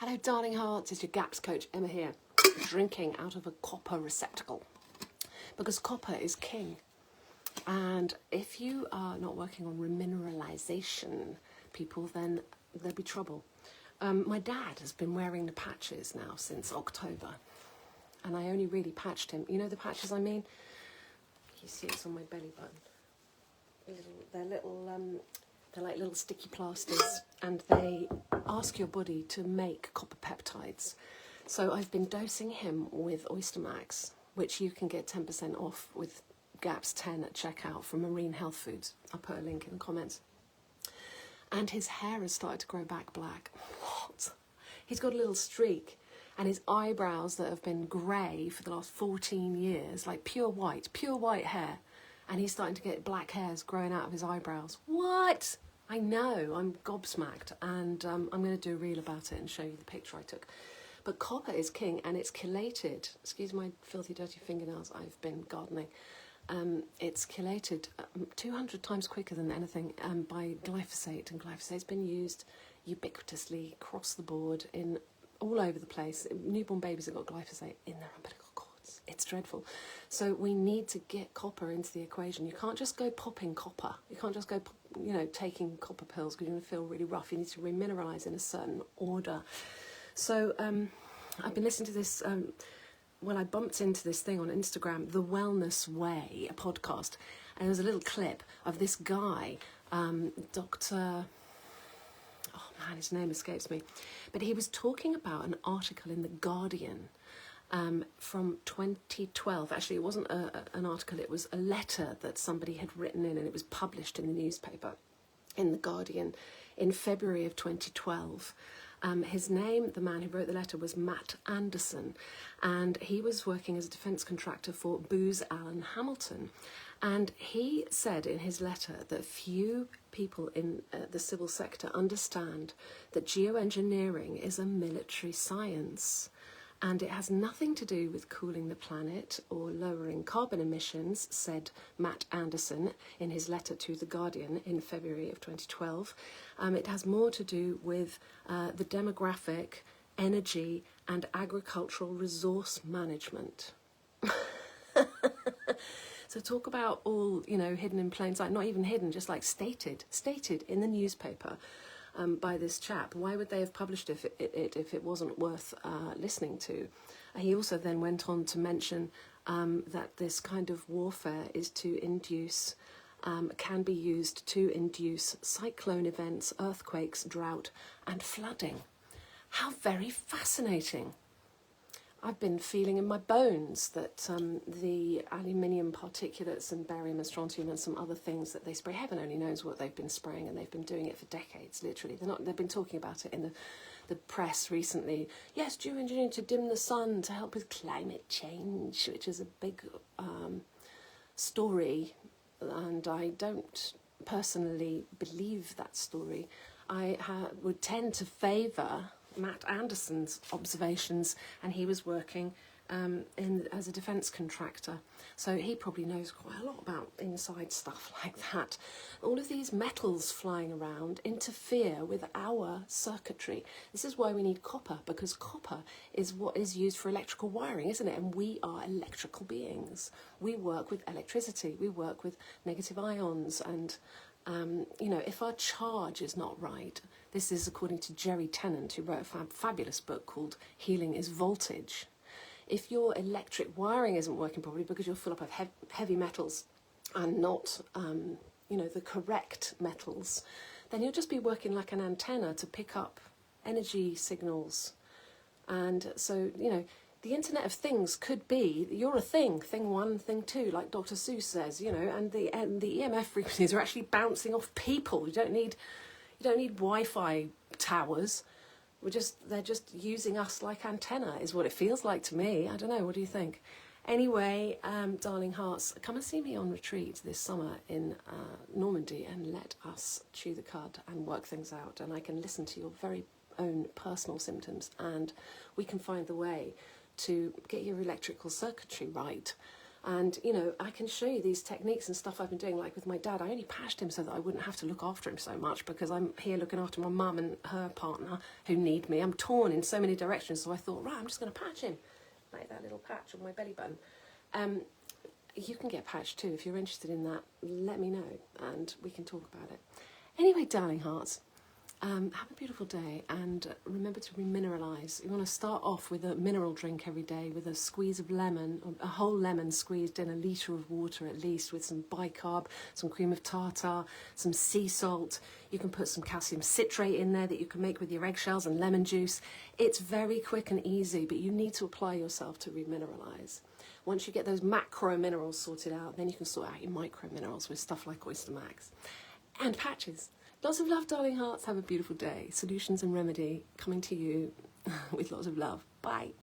Hello, darling hearts. It's your GAPS coach, Emma here, drinking out of a copper receptacle because copper is king. And if you are not working on remineralization, people, then there'll be trouble. My dad has been wearing the patches now since October, and I only really patched him. You know the patches I mean? You see it's on my belly button. They're like little sticky plasters, and they ask your body to make copper peptides. So I've been dosing him with Oyster Max, which you can get 10% off with GAPS 10 at checkout from Marine Health Foods. I'll put a link in the comments. And his hair has started to grow back black. What? He's got a little streak, and his eyebrows that have been grey for the last 14 years, like pure white hair, and he's starting to get black hairs growing out of his eyebrows. What? I know, I'm gobsmacked, and I'm going to do a reel about it and show you the picture I took. But copper is king, and it's chelated. Excuse my filthy, dirty fingernails, I've been gardening. It's chelated 200 times quicker than anything by glyphosate, and glyphosate's been used ubiquitously across the board in all over the place. Newborn babies have got glyphosate in their umbilical cords. It's dreadful. So we need to get copper into the equation. You can't just go popping copper. You can't just go, taking copper pills because you're going to feel really rough. You need to remineralize in a certain order. So I've been listening to this. I bumped into this thing on Instagram, The Wellness Way, a podcast, and there was a little clip of this guy, Dr. Oh man, his name escapes me, but he was talking about an article in The Guardian from 2012. Actually, it wasn't an article, it was a letter that somebody had written in, and it was published in the newspaper, in The Guardian, in February of 2012. His name, the man who wrote the letter, was Matt Anderson, and he was working as a defence contractor for Booz Allen Hamilton. And he said in his letter that few people in the civil sector understand that geoengineering is a military science, and it has nothing to do with cooling the planet or lowering carbon emissions, said Matt Anderson in his letter to The Guardian in February of 2012. It has more to do with the demographic, energy and agricultural resource management. So talk about all, hidden in plain sight, not even hidden, just like stated in the newspaper. By this chap. Why would they have published it if it wasn't worth listening to? He also then went on to mention that this kind of warfare is to induce, can be used to induce cyclone events, earthquakes, drought and flooding. How very fascinating. I've been feeling in my bones that the aluminium particulates and barium and strontium and some other things that they spray, heaven only knows what they've been spraying, and they've been doing it for decades, literally. They've been talking about it in the press recently. Yes, geoengineering to dim the sun to help with climate change, which is a big story, and I don't personally believe that story. I would tend to favour Matt Anderson's observations, and he was working as a defence contractor, so he probably knows quite a lot about inside stuff like that. All of these metals flying around interfere with our circuitry. This is why we need copper, because copper is what is used for electrical wiring, isn't it? And we are electrical beings. We work with electricity, we work with negative ions, and if our charge is not right, this is according to Jerry Tennant, who wrote a fabulous book called Healing is Voltage. If your electric wiring isn't working properly because you're full up of heavy metals and not, the correct metals, then you'll just be working like an antenna to pick up energy signals. And so, the Internet of Things could be, you're a thing one, thing two, like Dr. Seuss says, and the EMF frequencies are actually bouncing off people. You don't need Wi-Fi towers. They're just using us like antenna, is what it feels like to me. I don't know, what do you think? Anyway, darling hearts, come and see me on retreat this summer in Normandy, and let us chew the cud and work things out, and I can listen to your very own personal symptoms, and we can find the way to get your electrical circuitry right. And, you know, I can show you these techniques and stuff I've been doing, like with my dad. I only patched him so that I wouldn't have to look after him so much, because I'm here looking after my mum and her partner who need me. I'm torn in so many directions, so I thought, right, I'm just going to patch him, like that little patch on my belly button. You can get patched too. If you're interested in that, let me know and we can talk about it. Anyway, darling hearts, have a beautiful day, and remember to remineralise. You want to start off with a mineral drink every day with a squeeze of lemon, a whole lemon squeezed in a litre of water at least, with some bicarb, some cream of tartar, some sea salt. You can put some calcium citrate in there that you can make with your eggshells and lemon juice. It's very quick and easy, but you need to apply yourself to remineralise. Once you get those macro minerals sorted out, then you can sort out your micro minerals with stuff like Oyster Max and patches. Lots of love, darling hearts. Have a beautiful day. Solutions and Remedy coming to you with lots of love. Bye.